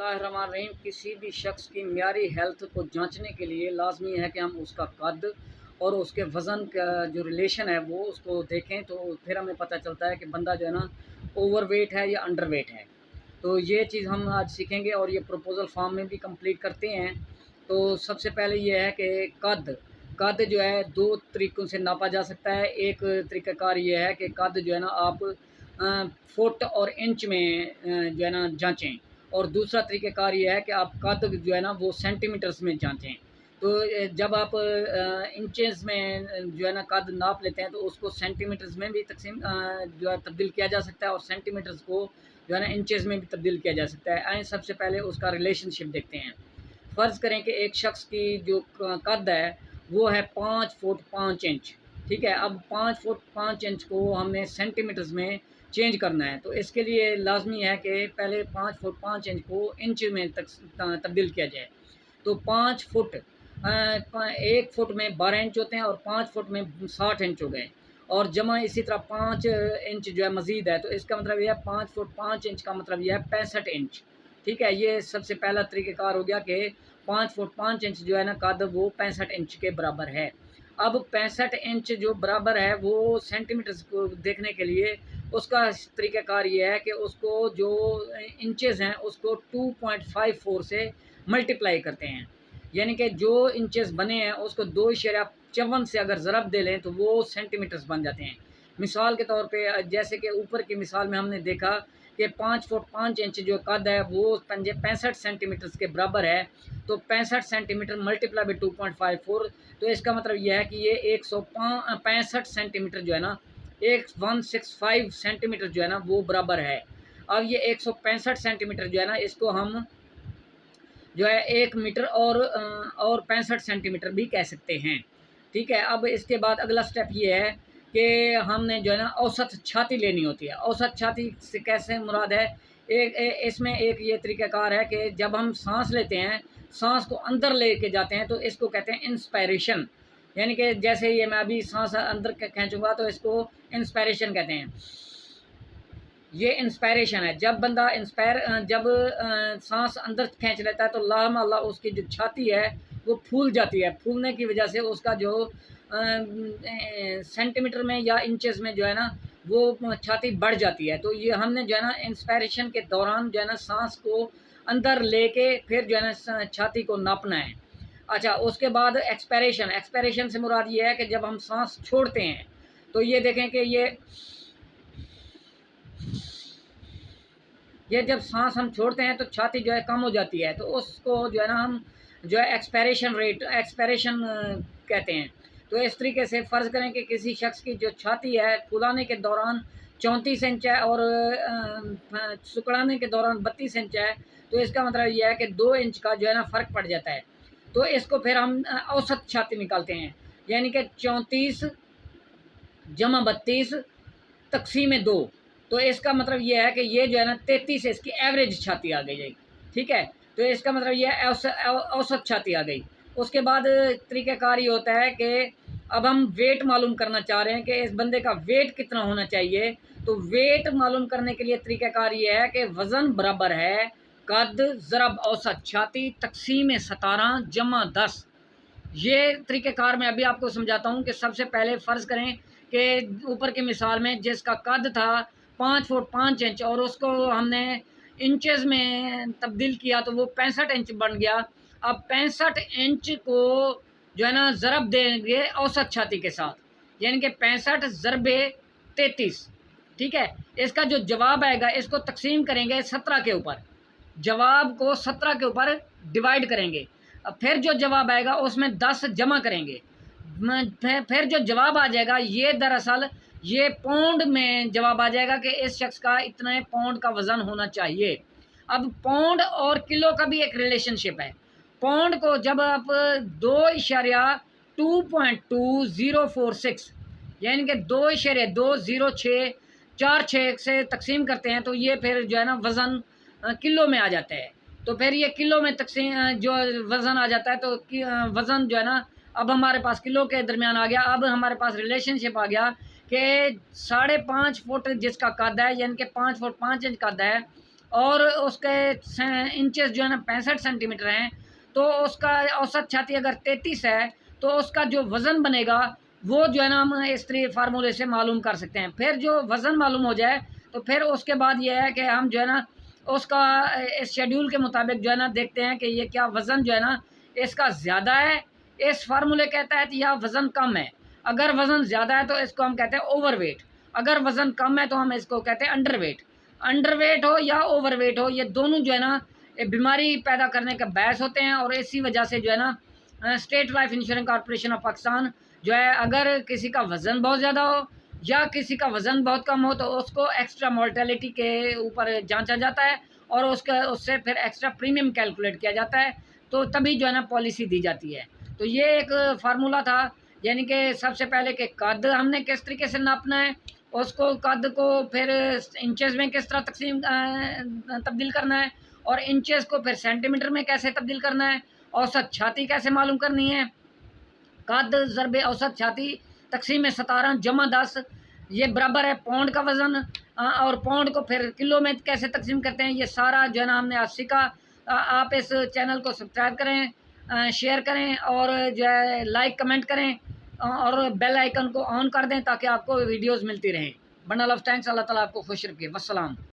बिस्मिल्लाहिर्रहमानिर्रहीम। किसी भी शख्स की म्यारी हेल्थ को जांचने के लिए लाजमी है कि हम उसका कद और उसके वज़न का जो रिलेशन है वो उसको देखें, तो फिर हमें पता चलता है कि बंदा जो है ना ओवरवेट है या अंडरवेट है। तो ये चीज़ हम आज सीखेंगे और ये प्रपोज़ल फॉर्म में भी कंप्लीट करते हैं। तो सबसे पहले ये है कि कद जो है 2 तरीक़ों से नापा जा सकता है। एक तरीक़ाकार ये है कि कद जो है ना आप फुट और इंच में जो है ना जाँचें, और दूसरा तरीक़ाकार ये है कि आप कद जो है ना वो सेंटीमीटर्स में जाँचें। तो जब आप इंचेस में जो है ना कद नाप लेते हैं तो उसको सेंटीमीटर्स में भी तक़सीम जो है तब्दील किया जा सकता है, और सेंटीमीटर्स को जो है ना इंचेस में भी तब्दील किया जा सकता है। आइए सबसे पहले उसका रिलेशनशिप देखते हैं। फ़र्ज़ करें कि एक शख्स की जो कद है वो है 5 फुट 5 इंच, ठीक है। अब 5 फुट 5 इंच को हमने सेंटीमीटर्स में चेंज करना है, तो इसके लिए लाज़मी है कि पहले 5 फुट 5 इंच को इंच में तब्दील किया जाए। तो 5 फुट 1 फुट में 12 इंच होते हैं और 5 फुट में 60 इंच हो गए, और जमा इसी तरह 5 इंच जो है मज़ीद है, तो इसका मतलब ये है 5 फुट 5 इंच का मतलब ये है 65 इंच, ठीक है। ये सबसे पहला तरीक़ाकार हो गया कि 5 फुट 5 इंच जो है ना कद वो 65 इंच के बराबर है। अब 65 इंच जो बराबर है वो सेंटीमीटर्स को देखने के लिए उसका तरीक़ाकार ये है कि उसको जो इंचेस हैं उसको 2.54 से मल्टीप्लाई करते हैं, यानी कि जो इंचेस बने हैं उसको 2.54 से अगर ज़रब दे लें तो वो सेंटीमीटर्स बन जाते हैं। मिसाल के तौर पे जैसे कि ऊपर की मिसाल में हमने देखा कि 5 फुट 5 इंच जो कद है वो 65 सेंटीमीटर्स के बराबर है, तो 65 सेंटीमीटर मल्टीप्लाई बाई 2.54, तो इसका मतलब यह है कि ये 165 सेंटीमीटर जो है ना 165 सेंटीमीटर जो है ना वो बराबर है। अब ये 165 सेंटीमीटर जो है ना इसको हम जो है 1 मीटर और 65 सेंटीमीटर भी कह सकते हैं, ठीक है। अब इसके बाद अगला स्टेप ये है कि हमने जो है ना औसत छाती लेनी होती है। औसत छाती से कैसे मुराद है, इसमें एक ये तरीक़ाकार है कि जब हम साँस लेते हैं, साँस को अंदर लेके जाते हैं, तो इसको कहते हैं इंस्पायरेशन, यानी कि जैसे ये मैं अभी साँस अंदर खींचूँगा तो इसको इंस्पायरेशन कहते हैं। ये इंस्पायरेशन है। जब बंदा जब साँस अंदर खींच लेता है तो लामाअल्लाह उसकी जो छाती है वो फूल जाती है। फूलने की वजह से उसका जो सेंटीमीटर में या इंचेस में जो है ना वो छाती बढ़ जाती है। तो ये हमने जो है ना इंस्पायरेशन के दौरान जो है ना साँस को अंदर लेके फिर जो है ना छाती को नापना है। अच्छा, उसके बाद एक्सपायरेशन से मुराद ये है कि जब हम साँस छोड़ते हैं, तो ये देखें कि ये जब सांस हम छोड़ते हैं तो छाती जो है कम हो जाती है, तो उसको जो है ना हम जो है एक्सपायरेशन कहते हैं। तो इस तरीके से फ़र्ज़ करें कि किसी शख्स की जो छाती है फुलाने के दौरान 34 इंच है और सिकुड़ाने के दौरान 32 इंच है, तो इसका मतलब ये है कि 2 इंच का जो है ना फ़र्क पड़ जाता है। तो इसको फिर हम औसत छाती निकालते हैं, यानी कि 34 जमा 32 तक़सीम 2, तो इसका मतलब ये है कि ये जो है ना 33 इसकी एवरेज छाती आ गई, ठीक है। तो इसका मतलब ये है औसत छाती आ गई। उसके बाद तरीक़ाकार ये होता है कि अब हम वेट मालूम करना चाह रहे हैं कि इस बंदे का वेट कितना होना चाहिए। तो वेट मालूम करने के लिए तरीक़ाकार ये है कि वज़न बराबर है कद ज़रब औसत छाती तक़सीम 17 जमा 10। ये तरीक़ाकार मैं अभी आपको समझाता हूँ कि सबसे पहले फ़र्ज़ करें कि ऊपर की मिसाल में जिसका कद था 5 फुट 5 इंच और उसको हमने इंचेस में तब्दील किया तो वो 65 इंच बन गया। अब 65 इंच को जो है ना ज़रब देंगे औसत छाती के साथ, यानी कि 65 ज़रबे 33, ठीक है। इसका जो जवाब आएगा इसको तक़सीम करेंगे 17 के ऊपर, जवाब को 17 के ऊपर डिवाइड करेंगे। अब फिर जो जवाब आएगा उसमें 10 जमा करेंगे, फिर जो जवाब आ जाएगा ये दरअसल ये पाउंड में जवाब आ जाएगा कि इस शख्स का इतने पाउंड का वज़न होना चाहिए। अब पाउंड और किलो का भी एक रिलेशनशिप है। पाउंड को जब आप 2.2046 यानी कि 2.20646 से तक़सीम करते हैं, तो ये फिर जो है ना वज़न किलो में आ जाता है। तो फिर ये किलो में तक़सीम जो वज़न आ जाता है, तो वज़न जो है ना अब हमारे पास किलो के दरमियान आ गया। अब हमारे पास रिलेशनशिप आ गया कि 5.5 फुट जिसका कद है, यानी कि 5 फुट 5 इंच कद है, और उसके इंचेस जो है ना 65 सेंटीमीटर हैं, तो उसका औसत छाती अगर 33 है तो उसका जो वज़न बनेगा वो जो है ना हम इस तरह फार्मूले से मालूम कर सकते हैं। फिर जो वज़न मालूम हो जाए तो फिर उसके बाद ये है कि हम जो है ना उसका इस शेड्यूल के मुताबिक जो है ना देखते हैं कि ये क्या वज़न जो है ना इसका ज़्यादा है इस फार्मूले के तहत या वज़न कम है। अगर वज़न ज़्यादा है तो इसको हम कहते हैं ओवरवेट, अगर वज़न कम है तो हम इसको कहते हैं अंडरवेट। अंडरवेट हो या ओवरवेट हो, ये दोनों जो है ना बीमारी पैदा करने का बायस होते हैं। और इसी वजह से जो है ना state life insurance corporation of Pakistan जो है, अगर किसी का वज़न बहुत ज़्यादा हो या किसी का वज़न बहुत कम हो तो उसको एक्स्ट्रा मोर्टेलिटी के ऊपर जांचा जाता है और उससे फिर एक्स्ट्रा प्रीमियम कैलकुलेट किया जाता है, तो तभी जो है ना पॉलिसी दी जाती है। तो ये एक फार्मूला था, यानी कि सबसे पहले कि कद हमने किस तरीके से नापना है, उसको कद को फिर इंचेस में किस तरह तब्दील करना है, और इंचेस को फिर सेंटीमीटर में कैसे तब्दील करना है, औसत छाती कैसे मालूम करनी है, कद ज़रबे औसत छाती तक़सीम 17 जमा 10 ये बराबर है पौंड का वज़न। और पौंड को फिर किलो में कैसे तक़सीम करते हैं, ये सारा जो है ना हमने आज सीखा। आप इस चैनल को सब्सक्राइब करें, शेयर करें और जो है लाइक कमेंट करें, और बेल आइकन को ऑन कर दें ताकि आपको वीडियोज़ मिलती रहें। Bundle of thanks. अल्लाह ताला आपको खुश रखे। वस्सलाम।